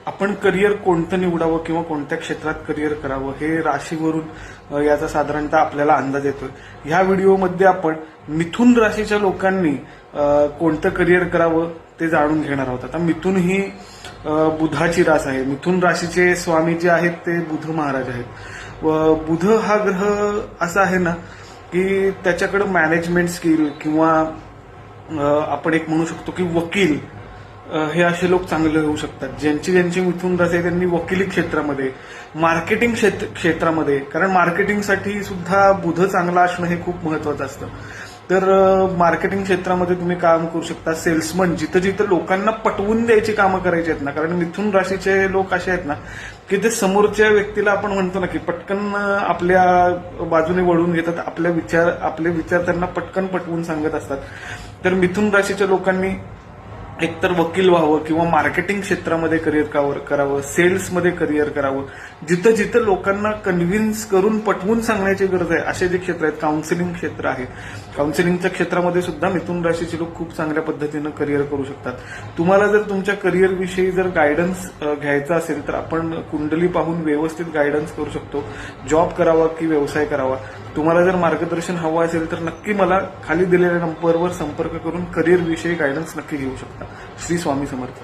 आपण करिअर कोणतं निवडावं किंवा कोणत्या क्षेत्रात करिअर करावं हे राशीवरून याचा साधारणतः आपल्याला अंदाज येतोय. ह्या व्हिडिओमध्ये आपण मिथुन राशीच्या लोकांनी कोणतं करिअर करावं ते जाणून घेणार आहोत. आता मिथुन ही बुधाची रास आहे. मिथुन राशीचे स्वामी जे आहेत ते बुध महाराज आहेत. व बुध हा ग्रह असा आहे ना की त्याच्याकडे मॅनेजमेंट स्किल किंवा आपण एक म्हणू शकतो की वकील हे असे लोक चांगले होऊ शकतात. ज्यांची मिथुन राशी आहे त्यांनी वकिली क्षेत्रामध्ये, मार्केटिंग क्षेत्रामध्ये, कारण मार्केटिंगसाठी सुद्धा बुध चांगला असणं हे खूप महत्वाचं असतं. तर मार्केटिंग क्षेत्रामध्ये तुम्ही काम करू शकता. सेल्समन, जिथं जिथं लोकांना पटवून द्यायची कामं करायची आहेत ना, कारण मिथुन राशीचे लोक असे आहेत ना की ते समोरच्या व्यक्तीला आपण म्हणतो ना की पटकन आपल्या बाजूने वळून घेतात. आपले विचार त्यांना पटकन पटवून सांगत असतात. तर मिथुन राशीच्या लोकांनी एकतर वकील व्हावं किंवा मार्केटिंग क्षेत्रामध्ये करिअर करावं, सेल्समध्ये करिअर करावं. जिथं जिथं लोकांना कन्व्हिन्स करून पटवून सांगण्याची गरज आहे असे जे क्षेत्र आहेत, काउन्सिलिंग क्षेत्र आहे. काउन्सिलिंगच्या क्षेत्रामध्ये सुद्धा मिथुन राशीचे लोक खूप चांगल्या पद्धतीनं करिअर करू शकतात. तुम्हाला जर तुमच्या करिअरविषयी जर गायडन्स घ्यायचा असेल तर आपण कुंडली पाहून व्यवस्थित गायडन्स करू शकतो. जॉब करावा की व्यवसाय करावा. तुम्हाला जर मार्गदर्शन हवं असेल तर नक्की मला खाली दिलेल्या नंबरवर संपर्क करून करिअर विषयी गायडन्स नक्की घेऊ शकता. श्री स्वामी समर्थ.